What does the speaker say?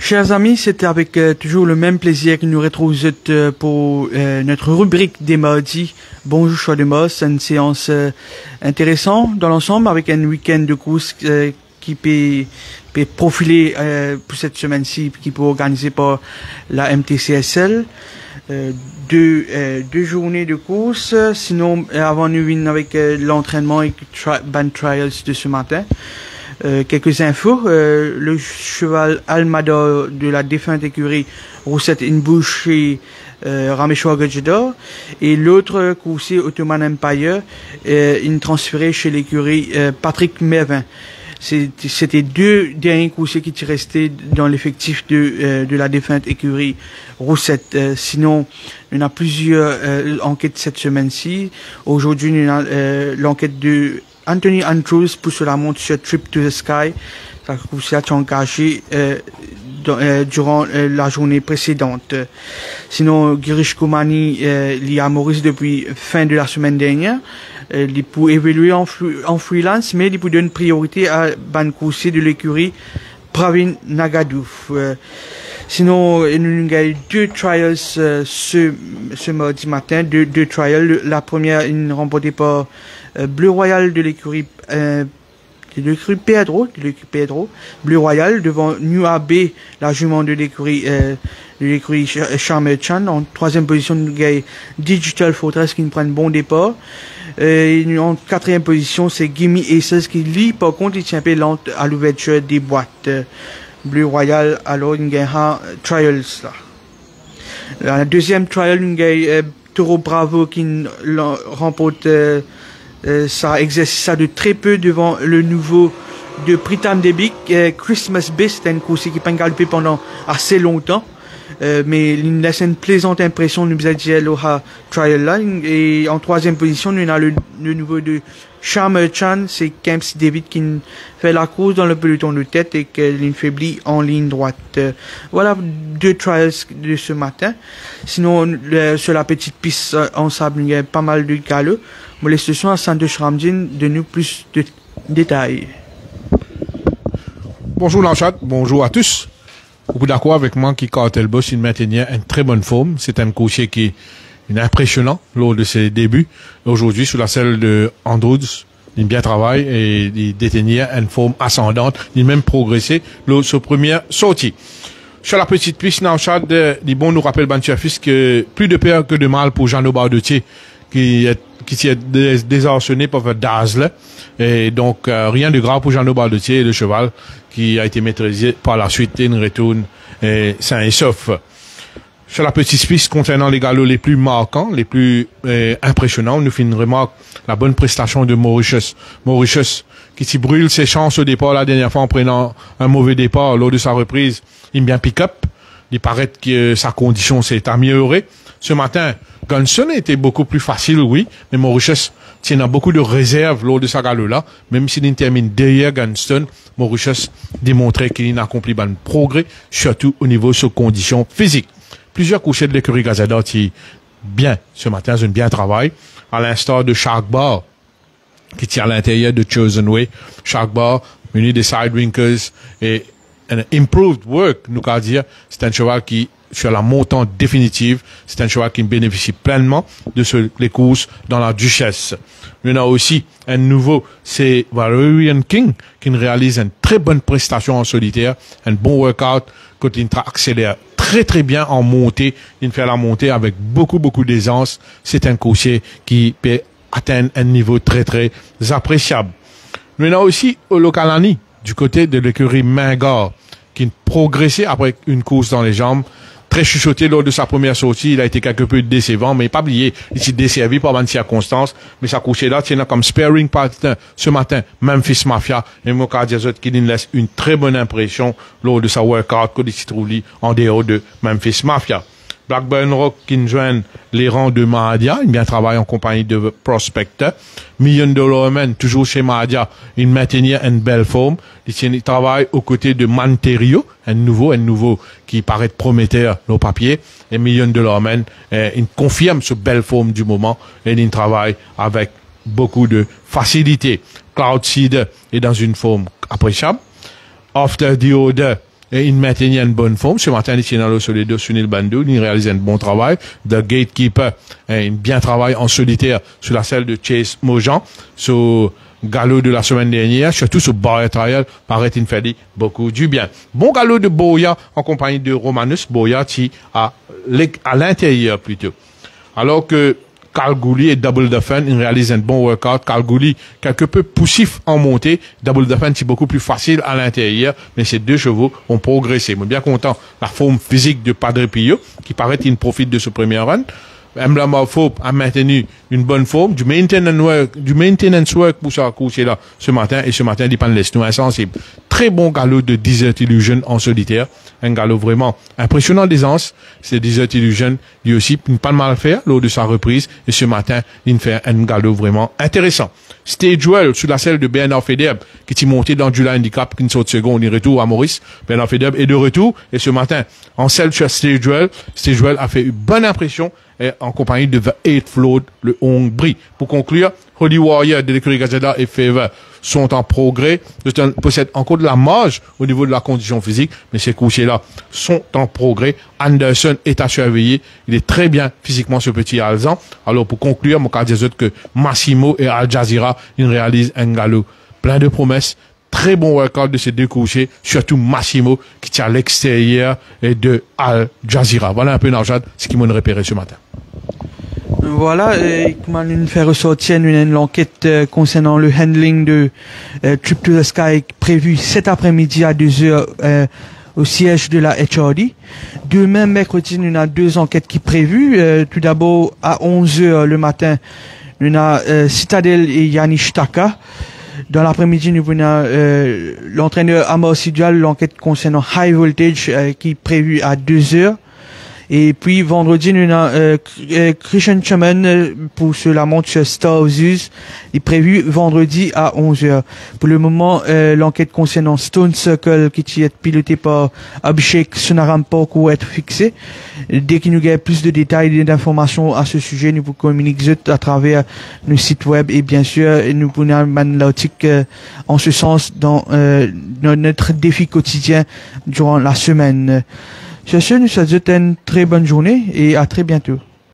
Chers amis, c'est avec toujours le même plaisir que nous retrouvons pour notre rubrique des mardis. Bonjour choix de mode, c'est une séance intéressante dans l'ensemble avec un week-end de course qui peut profiler pour cette semaine-ci, qui peut organiser par la MTCSL. Deux journées de course, sinon avant nous venir avec l'entraînement et band trials de ce matin. Quelques infos, le cheval Almada de la défunte écurie Roussette Inbush chez Rameshwar Gajador et l'autre coursier Ottoman Empire une transféré chez l'écurie Patrick Mervin. C'était deux derniers coursiers qui étaient restés dans l'effectif de la défunte écurie Roussette. Sinon, il y en a plusieurs enquêtes cette semaine-ci. Aujourd'hui, il y a l'enquête de Anthony Andrews pour se la montre sur Trip to the Sky. Ça a engagé durant la journée précédente. Sinon, Girish Kumani il y a Maurice depuis fin de la semaine dernière. Il peut évoluer en freelance, mais il peut donner priorité à ban coursier de l'écurie Pravin Nagadou. Sinon, il y a eu deux trials ce mardi matin, deux trials. La première, une remportée par Bleu Royal de l'écurie Pedro, Bleu Royal devant New AB, la jument de l'écurie Charmer Chan. En troisième position, il y a Digital Fortress qui nous prend un bon départ. En quatrième position, c'est Gimme Aces qui, lui, par contre, il tient un peu lent à l'ouverture des boîtes. Bleu Royal, alors, il y a trials, là. La deuxième trial, il y a Toro Bravo qui remporte, ça exerce ça de très peu devant le nouveau de Pritam Debik, Christmas Bay. C'est une course qui peut galoper pendant assez longtemps. Mais il laisse une plaisante impression nous a dit l'Oha Trial là. Et en troisième position, nous avons le nouveau de Charmer Chan, c'est Camps David qui fait la course dans le peloton de tête et qu'il faiblit en ligne droite. Voilà deux trials de ce matin. Sinon, sur la petite piste en sable, il y a pas mal de galops. Je laisse le soin à Santosh Ramjin de nous plus de détails. Bonjour Lanchat, bonjour à tous. Vous êtes d'accord avec moi qui Cartel Boss, il maintenait une très bonne forme. C'est un coursier qui est impressionnant lors de ses débuts. Aujourd'hui, sous la selle de Andrews, il bien travaille et il détenait une forme ascendante. Il a même progressé lors de sa première sortie. Sur la petite piste, Lanchat, bon nous rappelle Bantiafis que plus de peur que de mal pour Jean Bardetier qui s'est désarçonné par Dazzle. Et donc, rien de grave pour Jean Bardetier et le cheval qui a été maîtrisé par la suite. Il retourne sain et sauf. Sur la petite piste concernant les galops les plus marquants, les plus impressionnants, nous fait une remarque, la bonne prestation de Mauritius. Mauritius qui s'y brûle ses chances au départ la dernière fois en prenant un mauvais départ lors de sa reprise. Il bien pick-up. Il paraît que sa condition s'est améliorée. Ce matin, Gunston était beaucoup plus facile, oui, mais Mauritius tient beaucoup de réserves lors de sa galop-là. Même s'il termine derrière Gunston, Mauritius démontrait qu'il a accompli un progrès, surtout au niveau de ses conditions physiques. Plusieurs couchers de l'écurie Gazada qui bien ce matin, ils ont bien travaillé, à l'instar de Shark Bar, qui tient à l'intérieur de Chosen Way. Shark Bar, muni des Sidewinkers et un improved work, nous qu'à dire, c'est un cheval qui, sur la montante définitive, c'est un cheval qui bénéficie pleinement de les courses dans la Duchesse. Il y en a aussi un nouveau, c'est Valerian King, qui réalise une très bonne prestation en solitaire, un bon workout, quand il accélère très bien en montée, il fait la montée avec beaucoup d'aisance. C'est un coursier qui peut atteindre un niveau très appréciable. Il y en a aussi Olokalani, du côté de l'écurie Mingard, qui progressait après une course dans les jambes, très chuchoté lors de sa première sortie. Il a été quelque peu décevant, mais pas oublié, il s'est desservi par une circonstance, mais sa couche là tient comme sparring partner ce matin, Memphis Mafia, et Moka Diazot qui lui laisse une très bonne impression lors de sa workout quand il se trouve en dehors de Memphis Mafia. Blackburn Rock qui joignent les rangs de Mahadia, il bien travaille en compagnie de Prospector. $1 million Man, toujours chez Mahadia, il maintenait une belle forme. Il travaille aux côtés de Manterio, un nouveau qui paraît prometteur au papier. Et $1 million Man, il confirme cette belle forme du moment et il travaille avec beaucoup de facilité. Cloud Seed est dans une forme appréciable. After the Order et il maintenait une bonne forme. Ce matin, il tient dans le solidaire Sunil Bandhu, il réalise un bon travail. The Gatekeeper, il bien travaille en solitaire sur la selle de Chase Mojan, sur galop de la semaine dernière, surtout sur Barrier Trial, paraît-il fait beaucoup du bien. Bon galop de Boya en compagnie de Romanus, Boya qui à l'intérieur plutôt. Alors que Kalgoorlie et Double Dauphin, ils réalisent un bon workout. Kalgoorlie, quelque peu poussif en montée. Double Dauphin, c'est beaucoup plus facile à l'intérieur. Mais ces deux chevaux ont progressé. Je suis bien content. La forme physique de Padre Pio, qui paraît qu'il profite de ce premier run. Emblem Hope a maintenu une bonne forme, du maintenance work pour ça coucher là ce matin, et ce matin, il laisse nous insensible. Très bon galop de Desert Illusion en solitaire. Un galop vraiment impressionnant d'aisance. C'est Desert Illusion, lui aussi, pas de mal faire lors de sa reprise, et ce matin, il fait un galop vraiment intéressant. Stage Well, sur la selle de Bernard Federb, qui est monté dans July Handicap, qui saute seconde, il retour à Maurice. Bernard Federb est de retour, et ce matin, en selle sur Stage Well a fait une bonne impression, et en compagnie de The Eighth Flood, le Hongrie. Pour conclure, Holy Warrior de l'écurie Gazeta et Favor sont en progrès, possèdent encore de la marge au niveau de la condition physique, mais ces couchers-là sont en progrès. Anderson est à surveiller, il est très bien physiquement ce petit Alzan. Alors pour conclure, mon cas dire que Massimo et Al Jazeera, ils réalisent un galop plein de promesses. Très bon workout de ces deux couchers, surtout Massimo qui tient à l'extérieur et de Al Jazeera. Voilà un peu Narjad, ce qui m'a repéré ce matin. Voilà, comment nous faire ressortir une enquête concernant le handling de Trip to the Sky prévu cet après-midi à 2h au siège de la HRD. Demain, mercredi, nous avons deux enquêtes qui prévues. Tout d'abord, à 11h le matin, nous avons Citadel et Yanish Taka. Dans l'après-midi, nous venons l'entraîneur Amor Sidual, l'enquête concernant High Voltage qui est prévue à 2h. Et puis vendredi, nous avons Christian Chaman pour la montre sur Star of Zeus, est prévu vendredi à 11h. Pour le moment, l'enquête concernant Stone Circle qui est pilotée par Abhishek Sunarampal pour être fixée. Dès qu'il nous a plus de détails et d'informations à ce sujet, nous vous communiquons à travers nos sites web, et bien sûr, nous prenons l'article en ce sens dans notre défi quotidien durant la semaine. Sur ce, nous souhaitons une très bonne journée et à très bientôt.